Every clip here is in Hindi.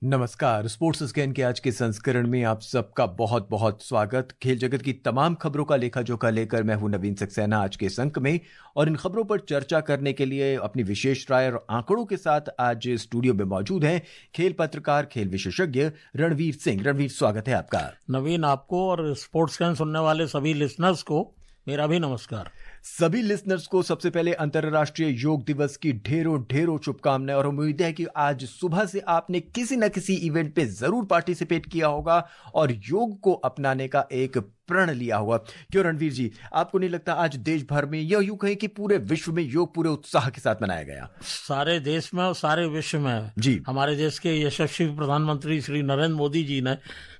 नमस्कार। स्पोर्ट्स स्कैन के आज के संस्करण में आप सबका बहुत बहुत स्वागत। खेल जगत की तमाम खबरों का लेखा जोखा लेकर मैं हूं नवीन सक्सेना आज के इस अंक में, और इन खबरों पर चर्चा करने के लिए अपनी विशेष राय और आंकड़ों के साथ आज स्टूडियो में मौजूद हैं खेल पत्रकार, खेल विशेषज्ञ रणवीर सिंह। रणवीर, स्वागत है आपका। नवीन, आपको और स्पोर्ट्स स्कैन सुनने वाले सभी लिसनर्स को मेरा भी नमस्कार। सभी लिसनर्स को सबसे पहले अंतर्राष्ट्रीय योग दिवस की ढेरों ढेरों शुभकामनाएं, और उम्मीद है कि आज सुबह से आपने किसी न किसी इवेंट पे जरूर पार्टिसिपेट किया होगा और योग को अपनाने का एक प्रण लिया होगा। क्यों रणवीर जी, आपको नहीं लगता आज देश भर में, या यूं कहें कि पूरे विश्व में योग पूरे उत्साह के साथ मनाया गया? सारे देश में और सारे विश्व में जी। हमारे देश के यशस्वी प्रधानमंत्री श्री नरेंद्र मोदी जी ने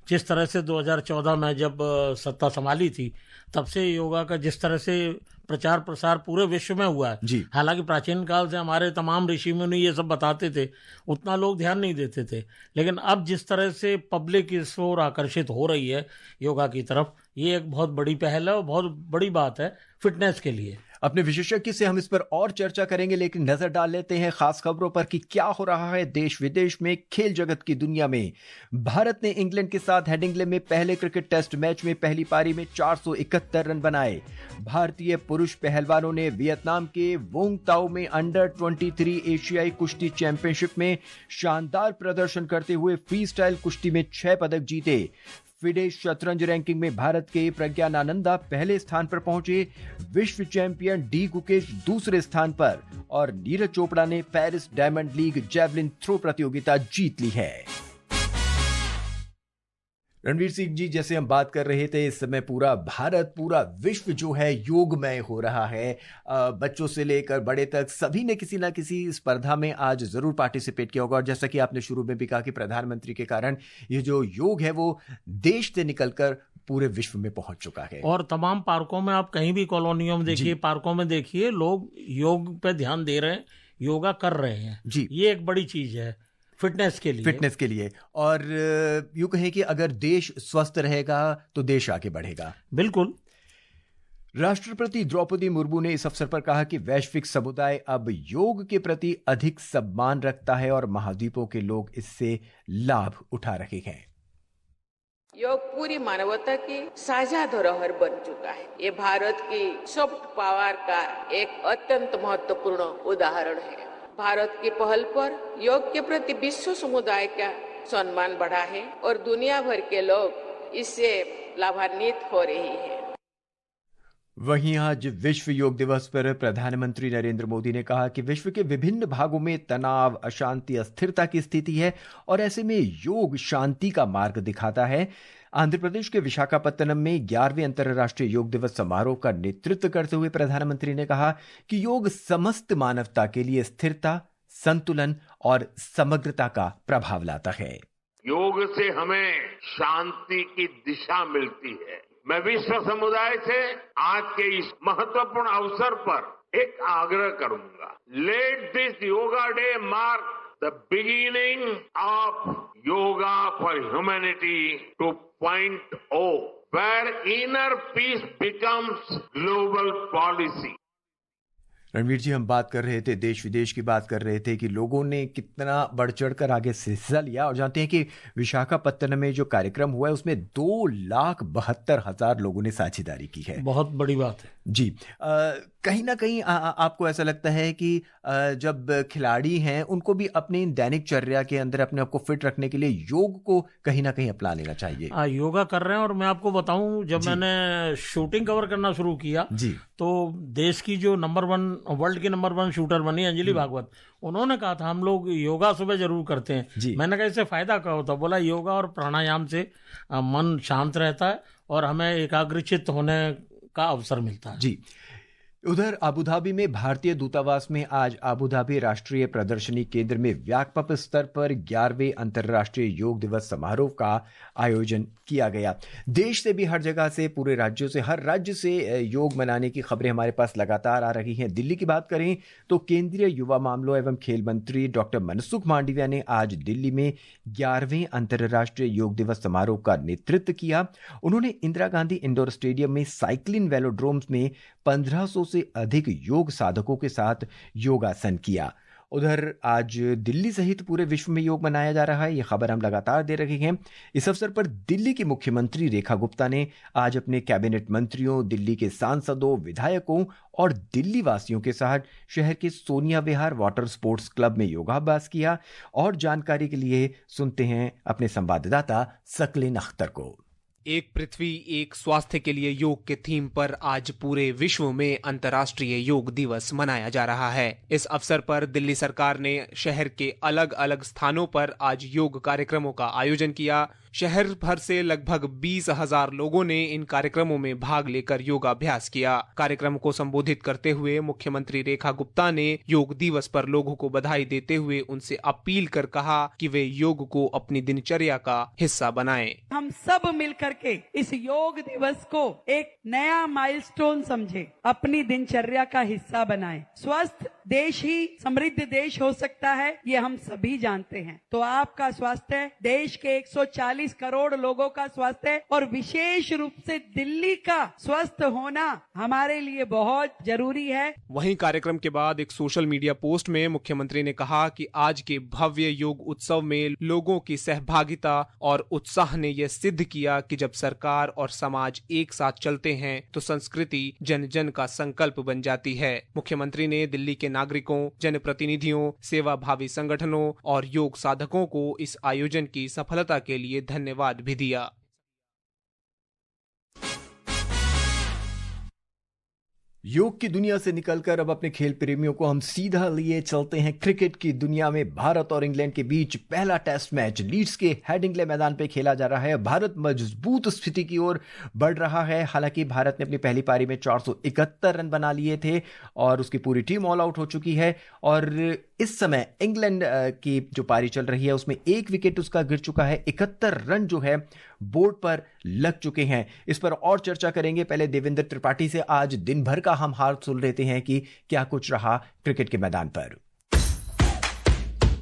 जिस तरह से 2014 में जब सत्ता संभाली थी, तब से योगा का जिस तरह से प्रचार प्रसार पूरे विश्व में हुआ है। हालांकि प्राचीन काल से हमारे तमाम ऋषि मुनि ये सब बताते थे, उतना लोग ध्यान नहीं देते थे, लेकिन अब जिस तरह से पब्लिक इस ओर आकर्षित हो रही है योगा की तरफ, ये एक बहुत बड़ी पहल है और बहुत बड़ी बात है फिटनेस के लिए। अपने विशेषज्ञ से हम इस पर और चर्चा करेंगे, लेकिन नजर डाल लेते हैं खास खबरों पर कि क्या हो रहा है देश विदेश में, खेल जगत की दुनिया में। भारत ने इंग्लैंड के साथ हेडिंग्ले में पहले क्रिकेट टेस्ट मैच में पहली पारी में 471 रन बनाए। भारतीय पुरुष पहलवानों ने वियतनाम के वोंग ताओ में अंडर 23 एशियाई कुश्ती चैंपियनशिप में शानदार प्रदर्शन करते हुए फ्री स्टाइल कुश्ती में 6 पदक जीते। फिडे शतरंज रैंकिंग में भारत के प्रज्ञानानंदा पहले स्थान पर पहुंचे। विश्व चैंपियन डी गुकेश दूसरे स्थान पर, और नीरज चोपड़ा ने Paris Diamond League javelin throw प्रतियोगिता जीत ली है। रणवीर सिंह जी, जैसे हम बात कर रहे थे, इस समय पूरा भारत, पूरा विश्व जो है योगमय हो रहा है। बच्चों से लेकर बड़े तक सभी ने किसी ना किसी स्पर्धा में आज जरूर पार्टिसिपेट किया होगा। और जैसा कि आपने शुरू में भी कहा कि प्रधानमंत्री के कारण ये जो योग है वो देश से निकलकर पूरे विश्व में पहुंच चुका है। और तमाम पार्कों में, आप कहीं भी कॉलोनियों में देखिए, पार्कों में देखिए, लोग योग पे ध्यान दे रहे हैं, योगा कर रहे हैं जी। ये एक बड़ी चीज है फिटनेस के लिए। और यूं कहें कि अगर देश स्वस्थ रहेगा तो देश आगे बढ़ेगा। बिल्कुल। राष्ट्रपति द्रौपदी मुर्मू ने इस अवसर पर कहा कि वैश्विक समुदाय अब योग के प्रति अधिक सम्मान रखता है और महाद्वीपों के लोग इससे लाभ उठा रहे हैं। योग पूरी मानवता की साझा धरोहर बन चुका है। ये भारत की सॉफ्ट पावर का एक अत्यंत महत्वपूर्ण उदाहरण है। भारत की पहल पर योग के प्रति विश्व समुदाय का सम्मान बढ़ा है और दुनिया भर के लोग इससे लाभान्वित हो रहे हैं। वहीं आज विश्व योग दिवस पर प्रधानमंत्री नरेंद्र मोदी ने कहा कि विश्व के विभिन्न भागों में तनाव, अशांति, अस्थिरता की स्थिति है और ऐसे में योग शांति का मार्ग दिखाता है। आंध्र प्रदेश के विशाखापत्तनम में 11वें अंतर्राष्ट्रीय योग दिवस समारोह का नेतृत्व करते हुए प्रधानमंत्री ने कहा कि योग समस्त मानवता के लिए स्थिरता, संतुलन और समग्रता का प्रभाव लाता है। योग से हमें शांति की दिशा मिलती है। मैं विश्व समुदाय से आज के इस महत्वपूर्ण अवसर पर एक आग्रह करूंगा। Let this yoga day mark the beginning of yoga for humanity 2.0, where inner peace becomes global policy. Ranveer ji, हम बात कर रहे थे, देश विदेश की बात कर रहे थे कि लोगों ने कितना बढ़ चढ़कर आगे से हिस्सा लिया, और जानते हैं कि विशाखापत्तनम में जो कार्यक्रम हुआ है उसमें 2,72,000 लोगों ने साझेदारी की है। बहुत बड़ी बात है जी। कहीं ना कहीं आपको ऐसा लगता है कि जब खिलाड़ी हैं उनको भी अपनी दैनिक चर्या के अंदर अपने आप को फिट रखने के लिए योग को कहीं ना कहीं अपना लेना चाहिए। योगा कर रहे हैं। और मैं आपको बताऊं, जब मैंने शूटिंग कवर करना शुरू किया जी, तो देश की जो वर्ल्ड की नंबर 1 शूटर बनी अंजलि भागवत, उन्होंने कहा था हम लोग योगा सुबह जरूर करते हैं। मैंने कहा इससे फायदा क्या होता? बोला योगा और प्राणायाम से मन शांत रहता है और हमें एकाग्रचित्त होने का अवसर मिलता है जी। उधर अबुधाबी में भारतीय दूतावास में आज अबुधाबी राष्ट्रीय प्रदर्शनी केंद्र में व्यापक स्तर पर 11वें अंतर्राष्ट्रीय योग दिवस समारोह का आयोजन किया गया। देश से भी हर जगह से, पूरे राज्यों से, हर राज्य से योग मनाने की खबरें हमारे पास लगातार आ रही हैं। दिल्ली की बात करें तो केंद्रीय युवा मामलों एवं खेल मंत्री डॉक्टर मनसुख मांडविया ने आज दिल्ली में 11वें अंतर्राष्ट्रीय योग दिवस समारोह का नेतृत्व किया। उन्होंने इंदिरा गांधी इंडोर स्टेडियम में साइक्लिंग वेलोड्रोम्स में 1500 से अधिक योग साधकों के साथ योगासन किया। उधर आज दिल्ली सहित पूरे विश्व में योग मनाया जा रहा है, ये खबर हम लगातार दे रहे हैं। इस अवसर पर दिल्ली की मुख्यमंत्री रेखा गुप्ता ने आज अपने कैबिनेट मंत्रियों, दिल्ली के सांसदों, विधायकों और दिल्ली वासियों के साथ शहर के सोनिया विहार वाटर स्पोर्ट्स क्लब में योगाभ्यास किया। और जानकारी के लिए सुनते हैं अपने संवाददाता सकलेन अख्तर को। एक पृथ्वी एक स्वास्थ्य के लिए योग के थीम पर आज पूरे विश्व में अंतर्राष्ट्रीय योग दिवस मनाया जा रहा है। इस अवसर पर दिल्ली सरकार ने शहर के अलग अलग स्थानों पर आज योग कार्यक्रमों का आयोजन किया। शहर भर से लगभग 20,000 लोगों ने इन कार्यक्रमों में भाग लेकर योगाभ्यास किया। कार्यक्रम को संबोधित करते हुए मुख्यमंत्री रेखा गुप्ता ने योग दिवस पर लोगों को बधाई देते हुए उनसे अपील कर कहा कि वे योग को अपनी दिनचर्या का हिस्सा बनाएं। हम सब मिलकर के इस योग दिवस को एक नया माइलस्टोन समझे, अपनी दिनचर्या का हिस्सा बनाएं। स्वस्थ देश ही समृद्ध देश हो सकता है, ये हम सभी जानते हैं। तो आपका स्वास्थ्य देश के 140 करोड़ लोगों का स्वास्थ्य और विशेष रूप से दिल्ली का स्वस्थ होना हमारे लिए बहुत जरूरी है। वहीं कार्यक्रम के बाद एक सोशल मीडिया पोस्ट में मुख्यमंत्री ने कहा कि आज के भव्य योग उत्सव में लोगों की सहभागिता और उत्साह ने यह सिद्ध किया कि जब सरकार और समाज एक साथ चलते हैं तो संस्कृति जन जन का संकल्प बन जाती है। मुख्यमंत्री ने दिल्ली के नागरिकों, जनप्रतिनिधियों, सेवाभावी संगठनों और योग साधकों को इस आयोजन की सफलता के लिए धन्यवाद भी दिया। योग की दुनिया से निकलकर अब अपने खेल प्रेमियों को हम सीधा लिए चलते हैं क्रिकेट की दुनिया में। भारत और इंग्लैंड के बीच पहला टेस्ट मैच लीड्स के हेडिंग्ले मैदान पर खेला जा रहा है। भारत मजबूत स्थिति की ओर बढ़ रहा है। हालांकि भारत ने अपनी पहली पारी में 471 रन बना लिए थे और उसकी पूरी टीम ऑल आउट हो चुकी है। और इस समय इंग्लैंड की जो पारी चल रही है उसमें एक विकेट उसका गिर चुका है। 71 रन जो है बोर्ड पर लग चुके हैं। इस पर और चर्चा करेंगे। पहले देवेंद्र त्रिपाठी से आज दिन भर का हम हाल सुन लेते हैं कि क्या कुछ रहा क्रिकेट के मैदान पर।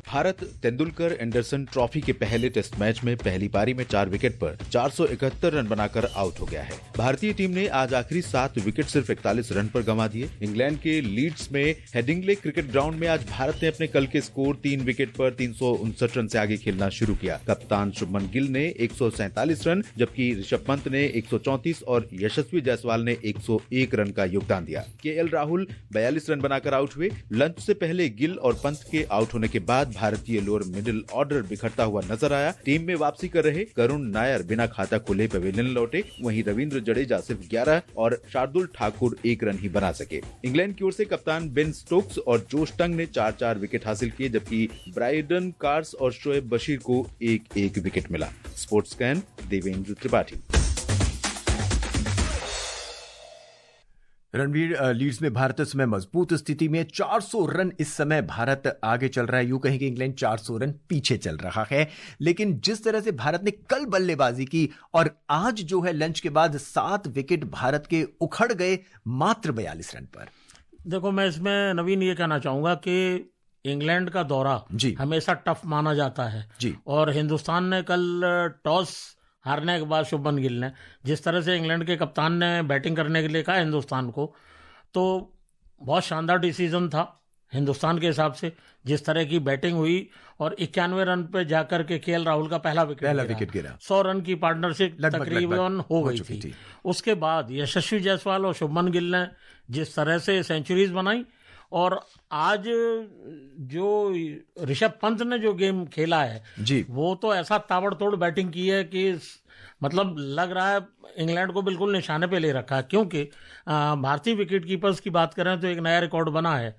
भारत तेंदुलकर एंडरसन ट्रॉफी के पहले टेस्ट मैच में पहली पारी में 4 विकेट पर 471 रन बनाकर आउट हो गया है। भारतीय टीम ने आज आखिरी 7 विकेट सिर्फ 41 रन पर गंवा दिए। इंग्लैंड के लीड्स में हेडिंग्ले क्रिकेट ग्राउंड में आज भारत ने अपने कल के स्कोर 3 विकेट पर 359 रन से आगे खेलना शुरू किया। कप्तान शुभमन गिल ने 147 रन जबकि ऋषभ पंत ने 134 और यशस्वी जायसवाल ने 101 रन का योगदान दिया। केएल राहुल 42 रन बनाकर आउट हुए। लंच से पहले गिल और पंत के आउट होने के बाद भारतीय लोअर मिडिल ऑर्डर बिखरता हुआ नजर आया। टीम में वापसी कर रहे करुण नायर बिना खाता खुले पवेलियन लौटे। वहीं रविंद्र जडेजा सिर्फ 11 और शार्दुल ठाकुर 1 रन ही बना सके। इंग्लैंड की ओर से कप्तान बेन स्टोक्स और जोश टंग ने 4-4 विकेट हासिल किए जबकि ब्राइडन कार्स और शोएब बशीर को 1-1 विकेट मिला। Sports scan Devendra Tripathi. Ranveer, Leeds में भारत इस समय मजबूत स्थिति में 400 रन इस समय भारत आगे चल रहा है। यूं कहें कि इंग्लैंड 400 रन पीछे चल रहा है। लेकिन जिस तरह से भारत ने कल बल्लेबाजी की और आज जो है लंच के बाद 7 विकेट भारत के उखड़ गए मात्र 42 रन पर। देखो, मैं इसमें नवीन ये कहना चाहूंगा कि इंग्लैंड का दौरा हमेशा टफ माना जाता है जी। और हिंदुस्तान ने कल टॉस हारने के बाद शुभमन गिल ने जिस तरह से इंग्लैंड के कप्तान ने बैटिंग करने के लिए कहा हिंदुस्तान को, तो बहुत शानदार डिसीजन था हिंदुस्तान के हिसाब से। जिस तरह की बैटिंग हुई और 91 रन पे जाकर के केएल राहुल का पहला विकेट गिरा। 100 रन की पार्टनरशिप तकरीबन हो गई थी। उसके बाद यशस्वी जायसवाल और शुभमन गिल ने जिस तरह से सेंचुरीज बनाई और आज जो ऋषभ पंत ने जो गेम खेला है जी, वो तो ऐसा ताबड़तोड़ बैटिंग की है कि मतलब लग रहा है इंग्लैंड को बिल्कुल निशाने पे ले रखा है। क्योंकि भारतीय विकेट कीपर्स की बात करें तो एक नया रिकॉर्ड बना है।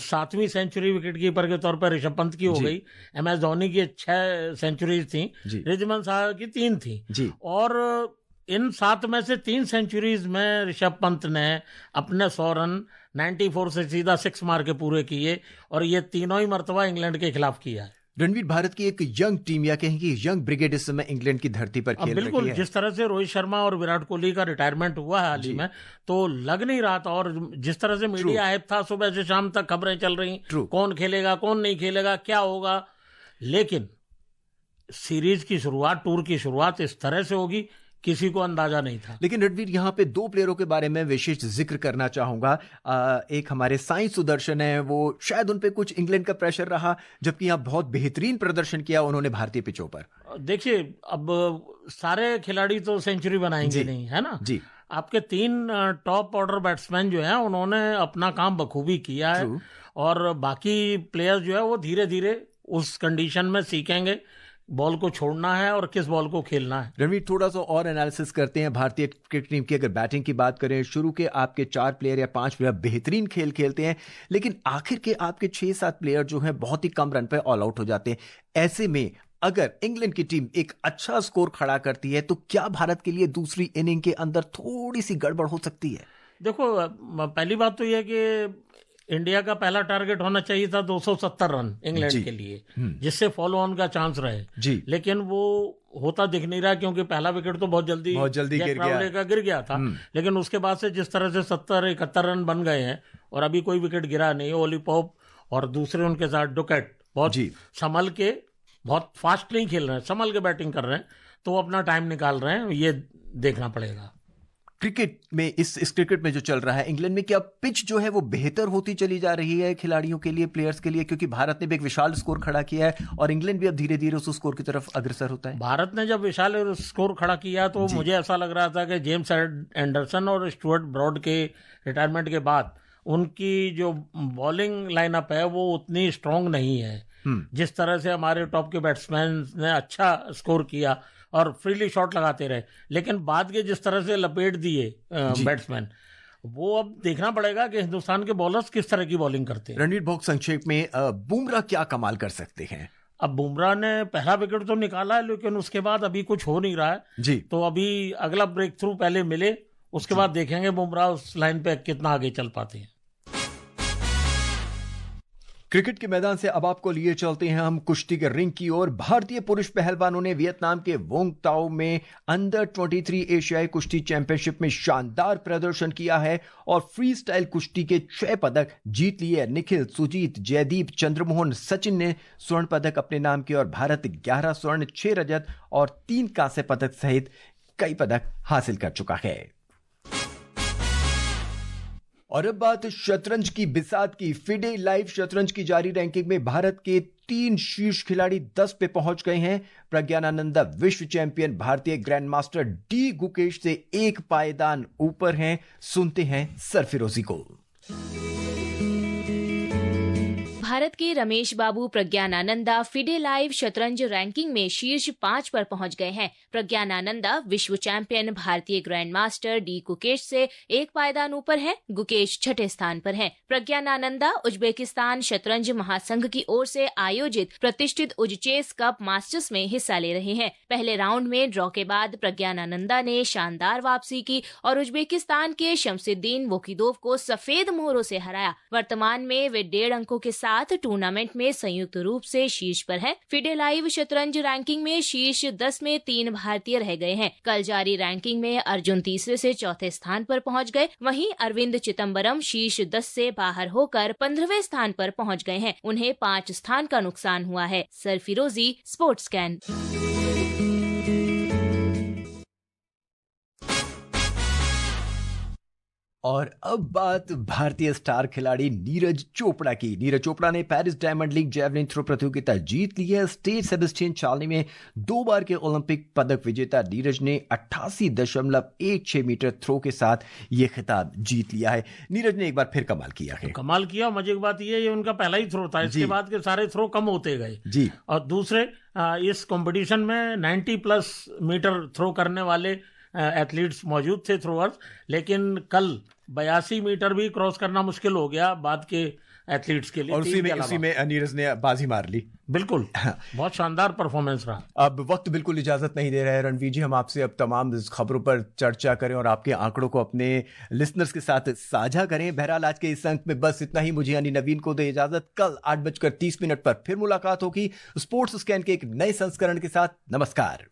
7वीं सेंचुरी विकेट कीपर के तौर पर ऋषभ पंत की हो गई। MS धोनी की 6 सेंचुरीज थी, रिजमन साहब की 3 थी और इन 7 में से 3 सेंचुरीज में ऋषभ पंत ने अपने 100 रन 94 से सीधा 6 मार के पूरे किए और ये तीनों ही मर्तबा इंग्लैंड के खिलाफ किया है। रणवीर, भारत की एक यंग टीम या कहें कि यंग ब्रिगेड इस समय इंग्लैंड की धरती पर खेल बिल्कुल रही है। जिस तरह से रोहित शर्मा और विराट कोहली का रिटायरमेंट हुआ है हाल ही में, तो लग नहीं रहा था। और जिस तरह से मीडिया हाइप था, सुबह से शाम तक खबरें चल रही कौन खेलेगा कौन नहीं खेलेगा क्या होगा। लेकिन सीरीज की शुरुआत, टूर की शुरुआत इस तरह से होगी किसी को अंदाजा नहीं था। लेकिन रणवीर, यहाँ पे दो प्लेयरों के बारे में विशेष जिक्र करना चाहूंगा। एक हमारे साई सुदर्शन है, वो शायद उन पे कुछ इंग्लैंड का प्रेशर रहा, जबकि यहाँ बहुत बेहतरीन प्रदर्शन किया उन्होंने भारतीय पिचों पर। देखिए, अब सारे खिलाड़ी तो सेंचुरी बनाएंगे नहीं, है ना जी। आपके 3 टॉप ऑर्डर बैट्समैन जो हैं उन्होंने अपना काम बखूबी किया है, और बाकी प्लेयर्स जो है वो धीरे धीरे उस कंडीशन में सीखेंगे बॉल को छोड़ना है और किस बॉल को खेलना है। रणवीर, थोड़ा सा और एनालिसिस करते हैं भारतीय क्रिकेट टीम की। अगर बैटिंग की बात करें, शुरू के आपके 4 प्लेयर या 5 प्लेयर बेहतरीन खेल खेलते हैं, लेकिन आखिर के आपके 6-7 प्लेयर जो हैं बहुत ही कम रन पे ऑल आउट हो जाते हैं। ऐसे में अगर इंग्लैंड की टीम एक अच्छा स्कोर खड़ा करती है तो क्या भारत के लिए दूसरी इनिंग के अंदर थोड़ी सी गड़बड़ हो सकती है? देखो, पहली बात तो यह कि इंडिया का पहला टारगेट होना चाहिए था 270 रन इंग्लैंड के लिए, जिससे फॉलो ऑन का चांस रहे जी। लेकिन वो होता दिख नहीं रहा, क्योंकि पहला विकेट तो बहुत जल्दी गिर गया था। लेकिन उसके बाद से जिस तरह से 70-71 रन बन गए हैं और अभी कोई विकेट गिरा नहीं, ओली पोप और दूसरे उनके साथ डुकेट बहुत संभल के, बहुत फास्ट नहीं खेल रहे हैं, संभल के बैटिंग कर रहे हैं, तो वो अपना टाइम निकाल रहे हैं, ये देखना पड़ेगा। क्रिकेट में इस क्रिकेट में जो चल रहा है इंग्लैंड में, क्या पिच जो है वो बेहतर होती चली जा रही है खिलाड़ियों के लिए, प्लेयर्स के लिए? क्योंकि भारत ने भी एक विशाल स्कोर खड़ा किया है और इंग्लैंड भी अब धीरे धीरे उस स्कोर की तरफ अग्रसर होता है। भारत ने जब विशाल स्कोर खड़ा किया तो मुझे ऐसा लग रहा था कि जेम्स एंडरसन और स्टुअर्ट ब्रॉड के रिटायरमेंट के बाद उनकी जो बॉलिंग लाइनअप है वो उतनी स्ट्रांग नहीं है। जिस तरह से हमारे टॉप के बैट्समैन ने अच्छा स्कोर किया और फ्रीली शॉट लगाते रहे, लेकिन बाद के जिस तरह से लपेट दिए बैट्समैन, वो अब देखना पड़ेगा कि हिंदुस्तान के बॉलर्स किस तरह की बॉलिंग करते हैं। रणवीर, बहुत संक्षेप में बुमराह क्या कमाल कर सकते हैं? अब बुमराह ने पहला विकेट तो निकाला है, लेकिन उसके बाद अभी कुछ हो नहीं रहा है जी। तो अभी अगला ब्रेक थ्रू पहले मिले, उसके बाद देखेंगे बुमराह उस लाइन पे कितना आगे चल पाते हैं। क्रिकेट के मैदान से अब आपको लिए चलते हैं हम कुश्ती के रिंग की ओर। भारतीय पुरुष पहलवानों ने वियतनाम के वोंग ताओ में अंडर 23 एशियाई कुश्ती चैंपियनशिप में शानदार प्रदर्शन किया है और फ्री स्टाइल कुश्ती के 6 पदक जीत लिए। निखिल, सुजीत, जयदीप, चंद्रमोहन, सचिन ने स्वर्ण पदक अपने नाम किए और भारत 11 स्वर्ण, 6 रजत और 3 कांस्य पदक सहित कई पदक हासिल कर चुका है। और अब बात शतरंज की बिसात की। फिडे लाइव शतरंज की जारी रैंकिंग में भारत के 3 शीर्ष खिलाड़ी 10 पे पहुंच गए हैं। प्रज्ञानानंदा विश्व चैंपियन भारतीय ग्रैंड मास्टर डी गुकेश से 1 पायदान ऊपर हैं। सुनते हैं सरफिरोजी को। भारत के रमेश बाबू प्रज्ञानानंदा फिडे लाइव शतरंज रैंकिंग में शीर्ष 5 पर पहुंच गए हैं। प्रज्ञानानंदा विश्व चैंपियन भारतीय ग्रैंड मास्टर डी गुकेश से 1 पायदान ऊपर हैं। गुकेश 6ठे स्थान पर हैं। प्रज्ञानानंदा उज्बेकिस्तान शतरंज महासंघ की ओर से आयोजित प्रतिष्ठित उज्चेस कप मास्टर्स में हिस्सा ले रहे हैं। पहले राउंड में ड्रॉ के बाद प्रज्ञानानंदा ने शानदार वापसी की और उज्बेकिस्तान के शमसुद्दीन वोकिदोव को सफेद मोहरों से हराया। वर्तमान में वे 1.5 अंकों के साथ टूर्नामेंट में संयुक्त रूप से शीर्ष पर हैं। फिडे लाइव शतरंज रैंकिंग में शीर्ष 10 में 3 भारतीय रह गए हैं। कल जारी रैंकिंग में अर्जुन तीसरे से 4थे स्थान पर पहुंच गए। वहीं अरविंद चिदम्बरम शीर्ष 10 से बाहर होकर 15वें स्थान पर पहुंच गए हैं। उन्हें 5 स्थान का नुकसान हुआ है। सरफिरोजी, स्पोर्ट्स कैन। और अब बात भारतीय स्टार खिलाड़ी नीरज चोपड़ा की। नीरज चोपड़ा ने Paris Diamond League javelin throw प्रतियोगिता जीत ली है। स्टेट सेबेस्टियन चार्ली में 2 बार के ओलंपिक पदक विजेता नीरज ने 88.16 मीटर थ्रो के साथ ये खिताब जीत लिया है। नीरज ने एक बार फिर कमाल किया है। कमाल किया। मजे की बात ये उनका पहला ही थ्रो था, इसके बाद के सारे थ्रो कम होते गए जी। और दूसरे इस कंपटीशन में 90+ मीटर थ्रो करने वाले एथलीट्स मौजूद थे, थ्रोअर्स, लेकिन कल 82 मीटर भी क्रॉस करना मुश्किल हो गया बाद के एथलीट्स के लिए। और उसी में नीरज ने बाजी मार ली। बिल्कुल, बहुत शानदार परफॉर्मेंस रहा। अब वक्त बिल्कुल इजाजत नहीं दे रहा है रणवीर जी, हम आपसे अब तमाम खबरों पर चर्चा करें और आपके आंकड़ों को अपने लिसनर्स के साथ साझा करें। बहरहाल आज के इस अंक में बस इतना ही। मुझे यानी नवीन को दे इजाजत। कल 8:30 पर फिर मुलाकात होगी स्पोर्ट्स स्कैन के एक नए संस्करण के साथ। नमस्कार।